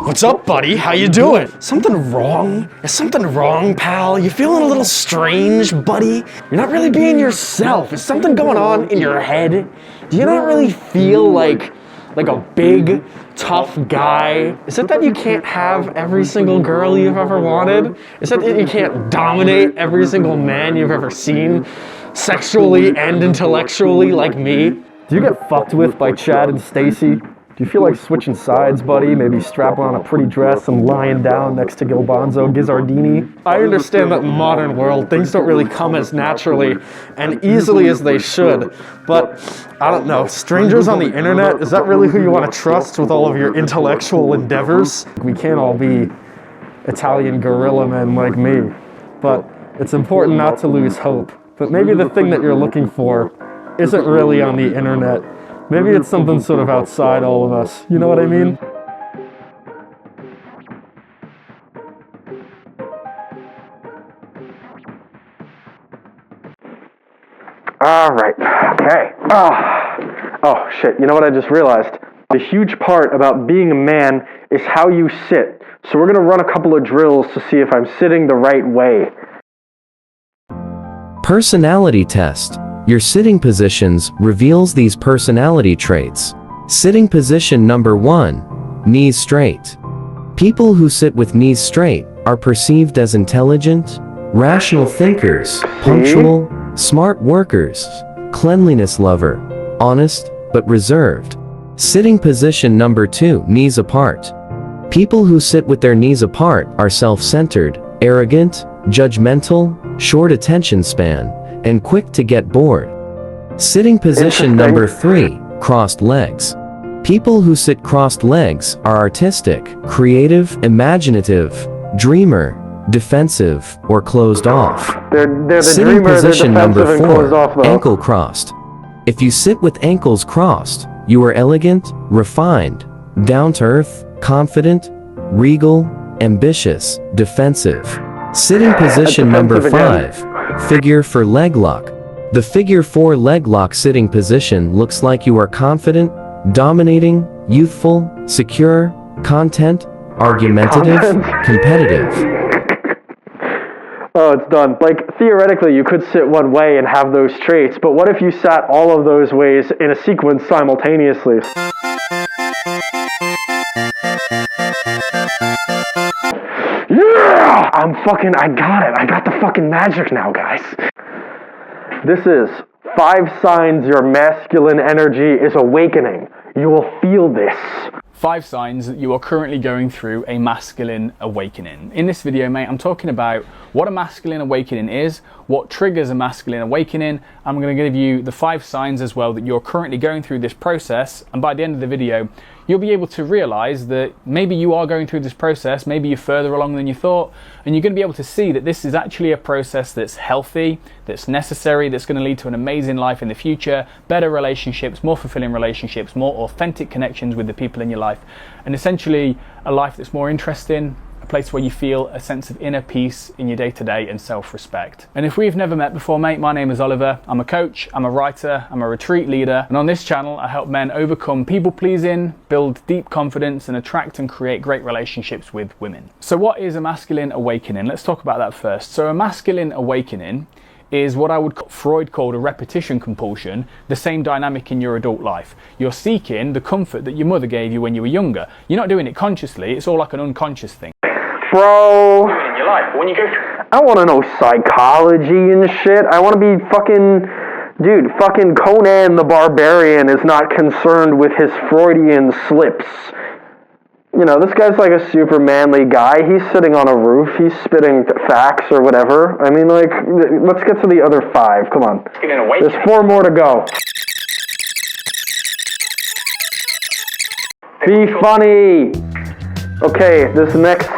What's up, buddy? How you doing? Something wrong? Is something wrong, pal? You feeling a little strange, buddy? You're not really being yourself. Is something going on in your head? Do you not really feel like a big, tough guy? Is it that you can't have every single girl you've ever wanted? Is it that you can't dominate every single man you've ever seen, sexually and intellectually, like me? Do you get fucked with by Chad and Stacy? Do you feel like switching sides, buddy? Maybe strapping on a pretty dress and lying down next to Gilbonzo Gizzardini? I understand that in the modern world, things don't really come as naturally and easily as they should. But, I don't know, strangers on the internet, is that really who you want to trust with all of your intellectual endeavors? We can't all be Italian gorilla men like me. But it's important not to lose hope. But maybe the thing that you're looking for isn't really on the internet. Maybe it's something sort of outside all of us. You know what I mean? All right. Okay. Oh, shit. You know what I just realized? The huge part about being a man is how you sit. So we're going to run a couple of drills to see if I'm sitting the right way. Personality test. Your sitting positions reveals these personality traits. Sitting position number 1, knees straight. People who sit with knees straight are perceived as intelligent, rational thinkers, punctual, smart workers, cleanliness lover, honest, but reserved. Sitting position number 2, knees apart. People who sit with their knees apart are self-centered, arrogant, judgmental, short attention span, and quick to get bored. Sitting position number 3, crossed legs. People who sit crossed legs are artistic, creative, imaginative, dreamer, defensive, or closed off. They're the Sitting dreamer, position they're number defensive and closed off, 4, though. ankle crossed. If you sit with ankles crossed, you are elegant, refined, down-to-earth, confident, regal, ambitious, defensive. Sitting position number 5, figure 4 leg lock. The figure 4 leg lock sitting position looks like you are confident, dominating, youthful, secure, content, argumentative, competitive. Oh, it's done. Like, theoretically, you could sit one way and have those traits, but what if you sat all of those ways in a sequence simultaneously? Yeah! I got it. I got the fucking magic now, guys. This is 5 signs your masculine energy is awakening. You will feel this. 5 signs that you are currently going through a masculine awakening. In this video, mate, I'm talking about what a masculine awakening is, what triggers a masculine awakening. I'm going to give you the 5 signs as well that you're currently going through this process, and by the end of the video, you'll be able to realize that maybe you are going through this process, maybe you're further along than you thought, and you're going to be able to see that this is actually a process that's healthy, that's necessary, that's going to lead to an amazing life in the future, better relationships, more fulfilling relationships, more authentic connections with the people in your life, and essentially a life that's more interesting, a place where you feel a sense of inner peace in your day-to-day and self-respect. And if we've never met before, mate, my name is Oliver. I'm a coach, I'm a writer, I'm a retreat leader, and on this channel I help men overcome people-pleasing, build deep confidence, and attract and create great relationships with women. So what is a masculine awakening? Let's talk about that first. So a masculine awakening is what Freud called a repetition compulsion, the same dynamic in your adult life. You're seeking the comfort that your mother gave you when you were younger. You're not doing it consciously, it's all like an unconscious thing. Bro, In your life, when you go I want to know psychology and shit. I want to be dude, fucking Conan the Barbarian is not concerned with his Freudian slips. You know, this guy's like a super manly guy. He's sitting on a roof. He's spitting facts or whatever. I mean, like, let's get to the other 5. Come on. There's 4 more to go. Be funny. Okay, this next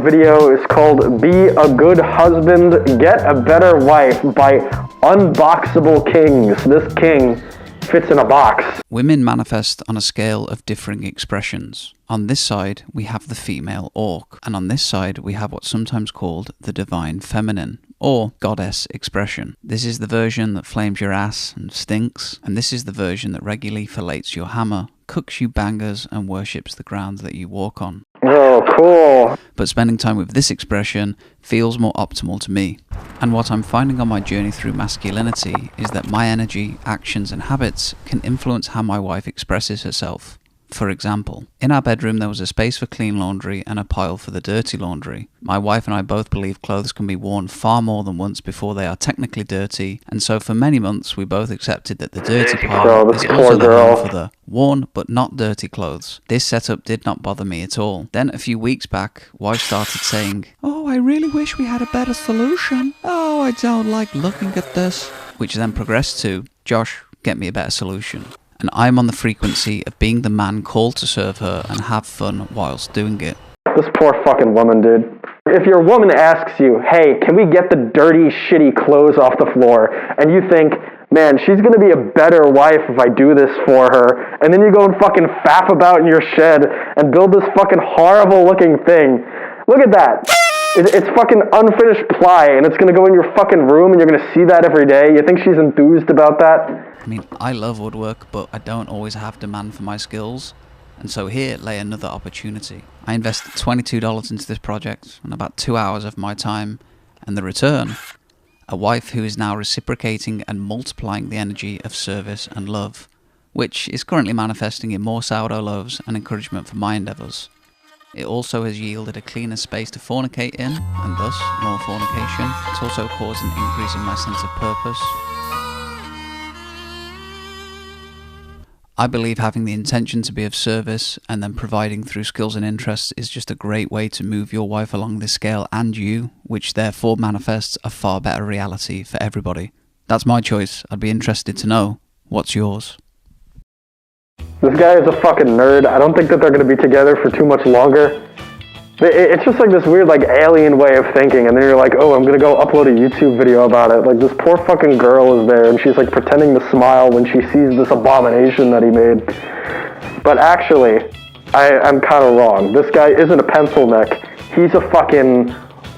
video is called Be a Good Husband, Get a Better Wife by Unboxable Kings. This king fits in a box. Women manifest on a scale of differing expressions. On this side, we have the female orc, and on this side, we have what's sometimes called the divine feminine, or goddess expression. This is the version that flames your ass and stinks, and this is the version that regularly fillets your hammer, cooks you bangers, and worships the ground that you walk on. Ugh. Cool. But spending time with this expression feels more optimal to me. And what I'm finding on my journey through masculinity is that my energy, actions and habits can influence how my wife expresses herself. For example, in our bedroom there was a space for clean laundry and a pile for the dirty laundry. My wife and I both believe clothes can be worn far more than once before they are technically dirty, and so for many months we both accepted that the dirty pile is also the home for the worn but not dirty clothes. This setup did not bother me at all. Then a few weeks back, wife started saying, "Oh, I really wish we had a better solution. Oh, I don't like looking at this." Which then progressed to, "Josh, get me a better solution." And I'm on the frequency of being the man called to serve her and have fun whilst doing it. This poor fucking woman, dude. If your woman asks you, hey, can we get the dirty, shitty clothes off the floor? And you think, man, she's gonna be a better wife if I do this for her. And then you go and fucking faff about in your shed and build this fucking horrible looking thing. Look at that. It's fucking unfinished ply, and it's gonna go in your fucking room and you're gonna see that every day. You think she's enthused about that? I mean, I love woodwork, but I don't always have demand for my skills, and so here lay another opportunity. I invested $22 into this project, and about 2 hours of my time, and the return, a wife who is now reciprocating and multiplying the energy of service and love, which is currently manifesting in more sourdough loaves and encouragement for my endeavours. It also has yielded a cleaner space to fornicate in, and thus more fornication. It's also caused an increase in my sense of purpose. I believe having the intention to be of service and then providing through skills and interests is just a great way to move your wife along this scale and you, which therefore manifests a far better reality for everybody. That's my choice. I'd be interested to know. What's yours? This guy is a fucking nerd. I don't think that they're going to be together for too much longer. It's just like this weird, like, alien way of thinking, and then you're like, oh, I'm going to go upload a YouTube video about it. Like, this poor fucking girl is there, and she's, like, pretending to smile when she sees this abomination that he made. But actually, I'm kind of wrong. This guy isn't a pencil neck. He's a fucking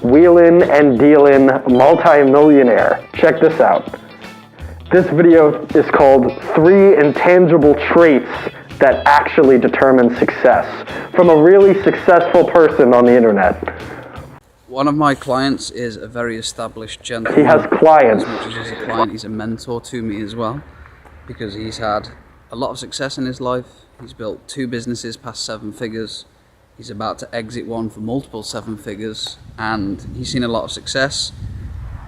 wheelin' and dealin' multi-millionaire. Check this out. This video is called 3 Intangible Traits That Actually Determine Success, from a really successful person on the internet. One of my clients is a very established gentleman. He has clients. As much as he's a client, he's a mentor to me as well, because he's had a lot of success in his life. He's built 2 businesses past 7 figures. He's about to exit one for multiple 7 figures, and he's seen a lot of success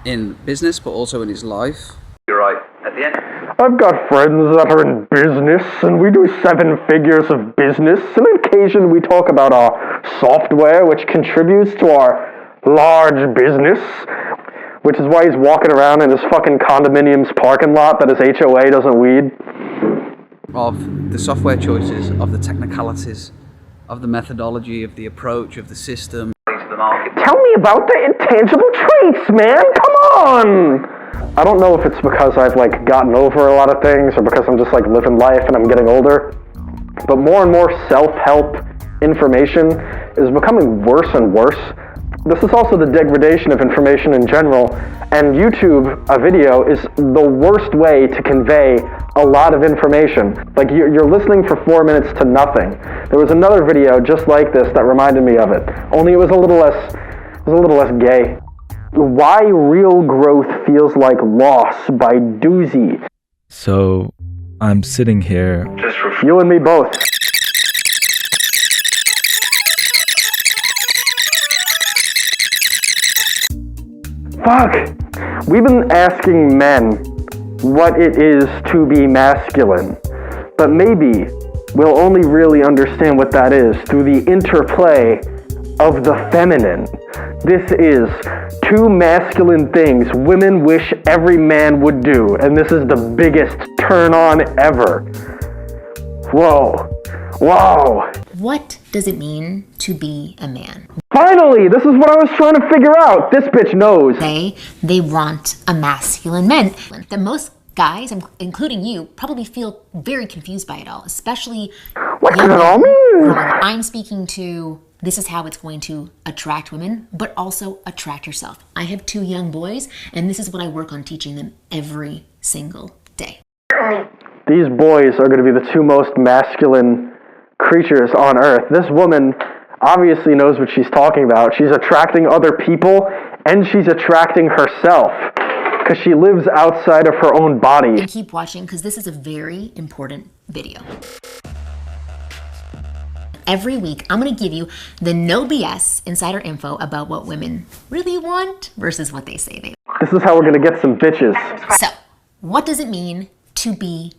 in business, but also in his life. You're right. At the end, I've got friends that are in business, and we do 7 figures of business, and on occasion we talk about our software, which contributes to our large business, which is why he's walking around in his fucking condominium's parking lot that his HOA doesn't weed. of the software choices, of the technicalities, of the methodology, of the approach, of the system. Tell me about the intangible traits, man! Come on! I don't know if it's because I've, like, gotten over a lot of things or because I'm just, like, living life and I'm getting older, but more and more self-help information is becoming worse and worse. This is also the degradation of information in general, and YouTube, a video, is the worst way to convey a lot of information. Like, you're listening for 4 minutes to nothing. There was another video just like this that reminded me of it, only it was a little less gay. Why Real Growth Feels Like Loss by Doozy. So, I'm sitting here. You and me both. Fuck! We've been asking men what it is to be masculine, but maybe we'll only really understand what that is through the interplay of the feminine. This is 2 masculine things women wish every man would do, and this is the biggest turn on ever. Whoa. Whoa. What does it mean to be a man? Finally, this is what I was trying to figure out. This bitch knows. They want a masculine man. That most guys, including you, probably feel very confused by it all, especially what does it all mean? I'm speaking to, this is how it's going to attract women, but also attract yourself. I have 2 young boys, and this is what I work on teaching them every single day. These boys are going to be the 2 most masculine creatures on earth. This woman, obviously knows what she's talking about. She's attracting other people, and she's attracting herself, because she lives outside of her own body. And keep watching, because this is a very important video. Every week, I'm gonna give you the no BS insider info about what women really want versus what they say they want. This is how we're gonna get some bitches. So, what does it mean to be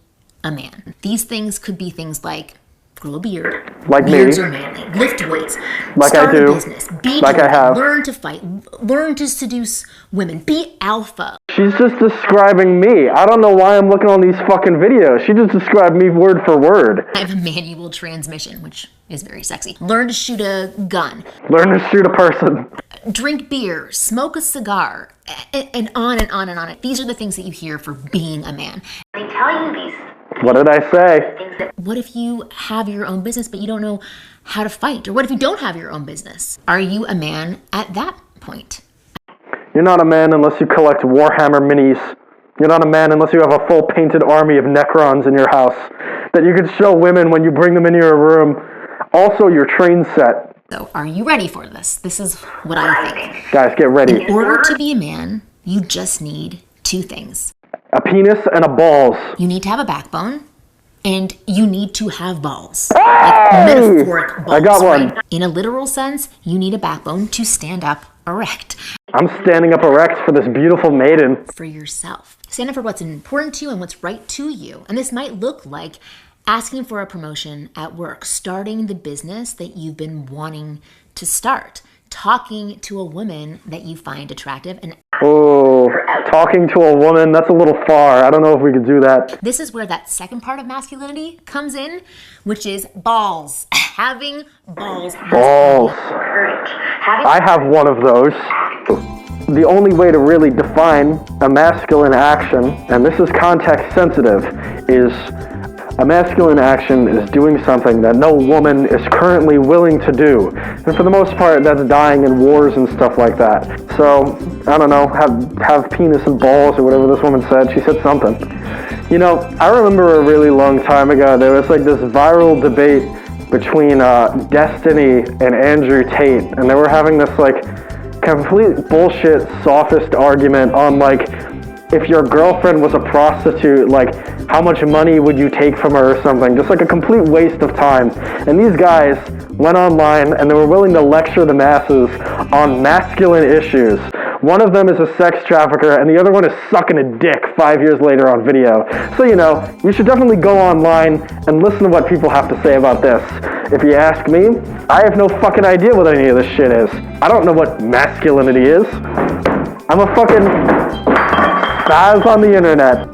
a man? These things could be things like grow a beard, Like me. beards are manly, lift weights, Like start I do. a business, be Like I direct, have. learn to fight, learn to seduce women, be alpha. She's just describing me. I don't know why I'm looking on these fucking videos. She just described me word for word. I have a manual transmission, which is very sexy. Learn to shoot a gun, Learn to shoot a person. drink beer, smoke a cigar, and on and on and on. These are the things that you hear for being a man. They tell you these. What did I say? What if you have your own business, but you don't know how to fight? Or what if you don't have your own business? Are you a man at that point? You're not a man unless you collect Warhammer minis. You're not a man unless you have a full painted army of Necrons in your house that you can show women when you bring them into your room. Also, your train set. So, are you ready for this? This is what I think. Guys, get ready. In order to be a man, you just need two things. A penis and a balls. You need to have a backbone, and you need to have balls. Like metaphoric balls. I got one. Right? In a literal sense, you need a backbone to stand up erect. I'm standing up erect for this beautiful maiden. For yourself. Stand up for what's important to you and what's right to you. And this might look like asking for a promotion at work, starting the business that you've been wanting to start, talking to a woman that you find attractive, and Oh, talking to a woman, that's a little far. I don't know if we could do that. this is where that second part of masculinity comes in, which is balls. Having balls. Balls. I have one of those. The only way to really define a masculine action, and this is context sensitive, is a masculine action is doing something that no woman is currently willing to do. And for the most part, that's dying in wars and stuff like that. So, I don't know, have penis and balls or whatever this woman said. She said something. You know, I remember a really long time ago, there was like this viral debate between Destiny and Andrew Tate, and they were having this like complete bullshit sophist argument on like, if your girlfriend was a prostitute, like how much money would you take from her or something? Just like a complete waste of time. And these guys went online and they were willing to lecture the masses on masculine issues. One of them is a sex trafficker and the other one is sucking a dick 5 years later on video. So, you know, you should definitely go online and listen to what people have to say about this. If you ask me, I have no fucking idea what any of this shit is. I don't know what masculinity is. I'm a fucking spaz on the internet.